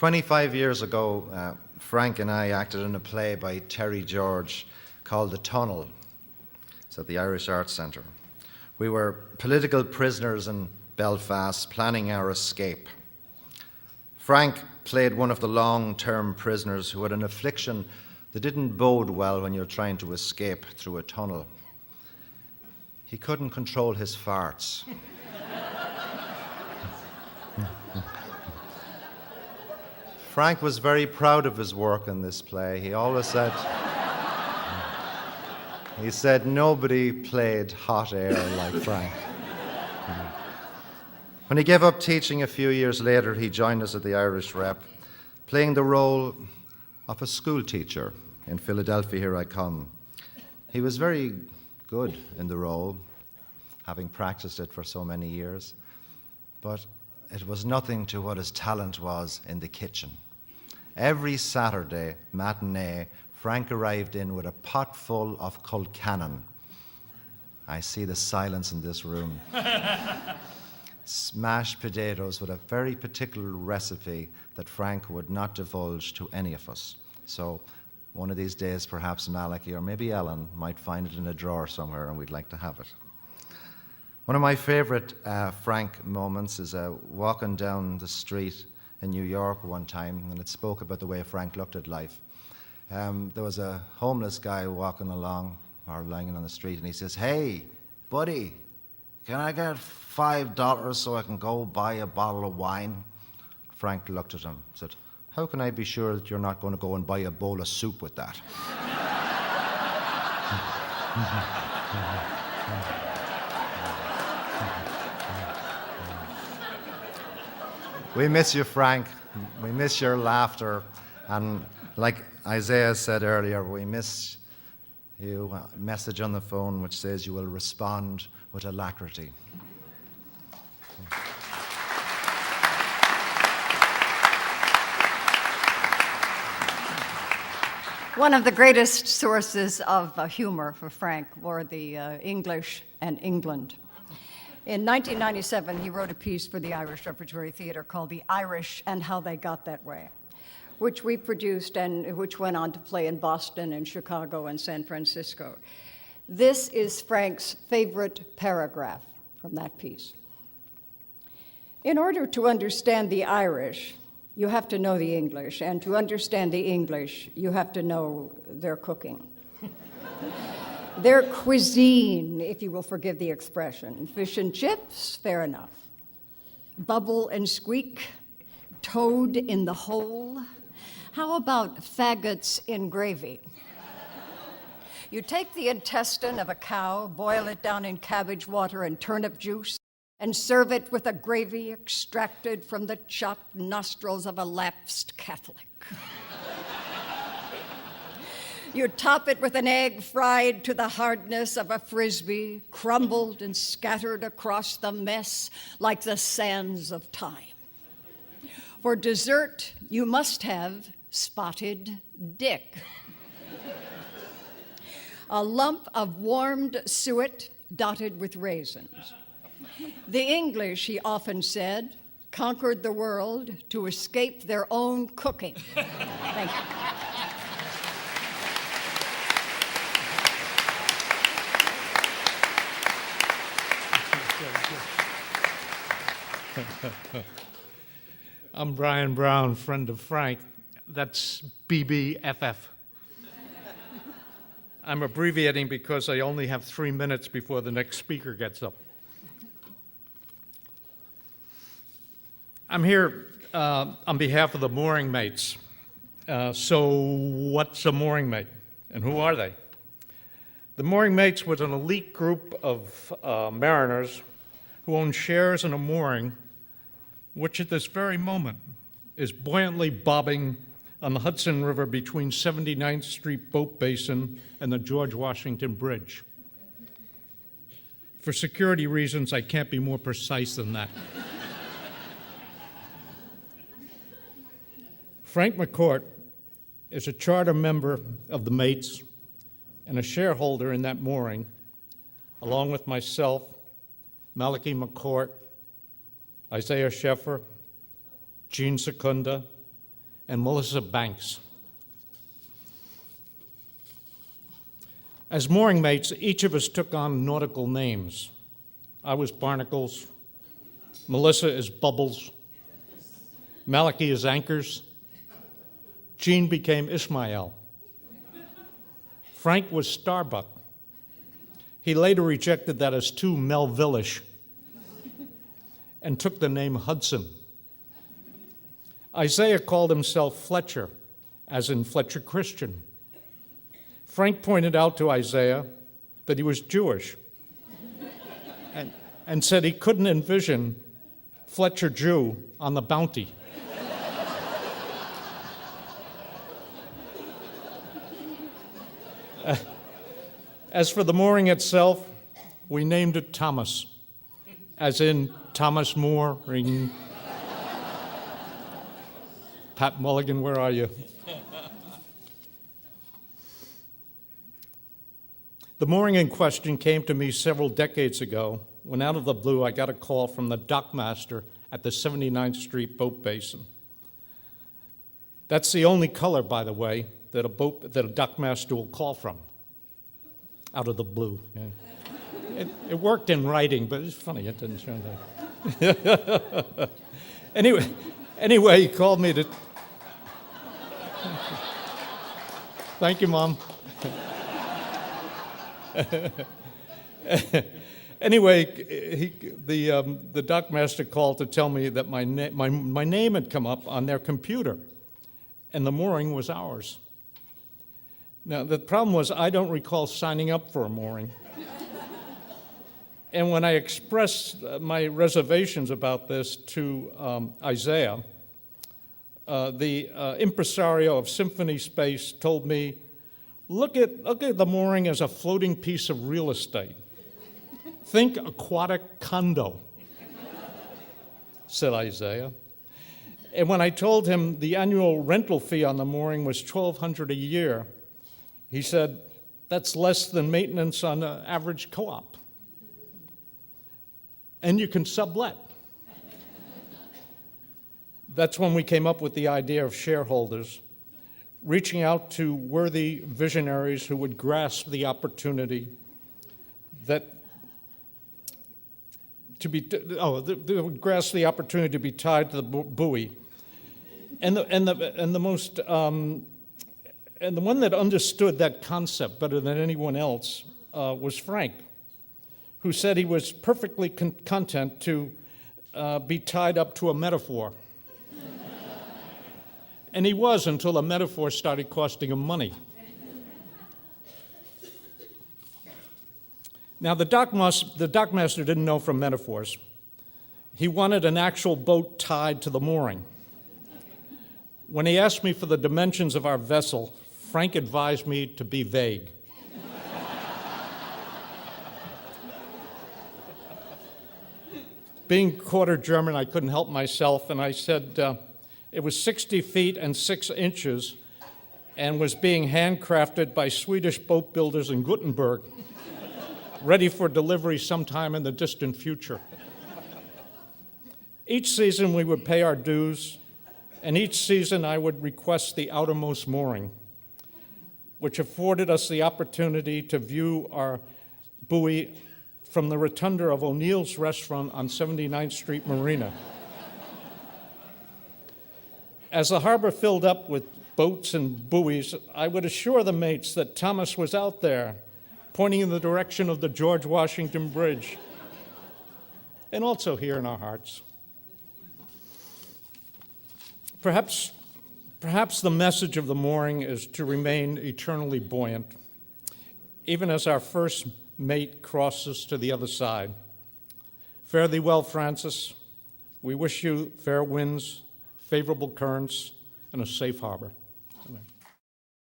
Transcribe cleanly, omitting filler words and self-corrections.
25 years ago, Frank and I acted in a play by Terry George called The Tunnel. It's at the Irish Arts Centre. We were political prisoners in Belfast planning our escape. Frank played one of the long-term prisoners who had an affliction that didn't bode well when you're trying to escape through a tunnel. He couldn't control his farts. Frank was very proud of his work in this play. He always said, nobody played hot air like Frank. When he gave up teaching a few years later, he joined us at the Irish Rep, playing the role of a school teacher in Philadelphia, Here I Come. He was very good in the role, having practiced it for so many years, but it was nothing to what his talent was in the kitchen. Every Saturday matinee, Frank arrived in with a pot full of Culcanon. I see the silence in this room. Smashed potatoes with a very particular recipe that Frank would not divulge to any of us. So one of these days, perhaps Malachi or maybe Ellen might find it in a drawer somewhere and we'd like to have it. One of my favorite Frank moments is walking down the street in New York one time, and it spoke about the way Frank looked at life. There was a homeless guy walking along or lying on the street, and he says, "Hey, buddy, can I get $5 so I can go buy a bottle of wine?" Frank looked at him and said, "How can I be sure that you're not going to go and buy a bowl of soup with that?" We miss you, Frank. We miss your laughter. And like Isaiah said earlier, we miss you. A message on the phone which says you will respond with alacrity. One of the greatest sources of humor for Frank were the English and England. In 1997, he wrote a piece for the Irish Repertory Theatre called The Irish and How They Got That Way, which we produced and which went on to play in Boston and Chicago and San Francisco. This is Frank's favorite paragraph from that piece. "In order to understand the Irish, you have to know the English, and to understand the English, you have to know their cooking. Their cuisine, if you will forgive the expression. Fish and chips, fair enough. Bubble and squeak, toad in the hole. How about faggots in gravy? You take the intestine of a cow, boil it down in cabbage water and turnip juice, and serve it with a gravy extracted from the chopped nostrils of a lapsed Catholic. You top it with an egg fried to the hardness of a Frisbee, crumbled and scattered across the mess like the sands of time. For dessert, you must have spotted dick. A lump of warmed suet dotted with raisins. The English, he often said, conquered the world to escape their own cooking." Thank you. I'm Brian Brown, friend of Frank. That's BBFF. I'm abbreviating because I only have 3 minutes before the next speaker gets up. I'm here on behalf of the mooring mates. So what's a mooring mate, and who are they? The mooring mates was an elite group of mariners who own shares in a mooring which at this very moment is buoyantly bobbing on the Hudson River between 79th Street Boat Basin and the George Washington Bridge. For security reasons, I can't be more precise than that. Frank McCourt is a charter member of the Mates and a shareholder in that mooring, along with myself, Malachi McCourt, Isaiah Sheffer, Gene Secunda, and Melissa Banks. As mooring mates, each of us took on nautical names. I was Barnacles, Melissa is Bubbles, Malachi is Anchors, Gene became Ishmael, Frank was Starbuck. He later rejected that as too Melville-ish and took the name Hudson. Isaiah called himself Fletcher, as in Fletcher Christian. Frank pointed out to Isaiah that he was Jewish and said he couldn't envision Fletcher Jew on the Bounty. As for the mooring itself, we named it Thomas, as in Thomas More. Pat Mulligan, where are you? The mooring in question came to me several decades ago when out of the blue I got a call from the dockmaster at the 79th Street Boat Basin. That's the only color, by the way, that a dockmaster will call from, out of the blue. Yeah. It worked in writing, but it's funny, it didn't turn out. Anyway, he called me to... Thank you, Mom. Anyway, the dockmaster called to tell me that my name had come up on their computer, and the mooring was ours. Now, the problem was I don't recall signing up for a mooring. And when I expressed my reservations about this to Isaiah, the impresario of Symphony Space told me, look at the mooring as a floating piece of real estate. Think aquatic condo, said Isaiah. And when I told him the annual rental fee on the mooring was $1,200 a year, he said, that's less than maintenance on an average co-op. And you can sublet. That's when we came up with the idea of shareholders, reaching out to worthy visionaries who would grasp the opportunity to be tied to the buoy, and the one that understood that concept better than anyone else was Frank, who said he was perfectly content to be tied up to a metaphor. And he was until the metaphor started costing him money. Now, the dockmaster didn't know from metaphors. He wanted an actual boat tied to the mooring. When he asked me for the dimensions of our vessel, Frank advised me to be vague. Being quarter German, I couldn't help myself, and I said it was 60 feet and 6 inches and was being handcrafted by Swedish boat builders in Gothenburg, ready for delivery sometime in the distant future. Each season we would pay our dues, and each season I would request the outermost mooring, which afforded us the opportunity to view our buoy from the rotunda of O'Neill's restaurant on 79th Street Marina. As the harbor filled up with boats and buoys, I would assure the mates that Thomas was out there, pointing in the direction of the George Washington Bridge, and also here in our hearts. Perhaps the message of the mooring is to remain eternally buoyant, even as our first mate crosses to the other side. Fare thee well, Francis. We wish you fair winds, favorable currents, and a safe harbor.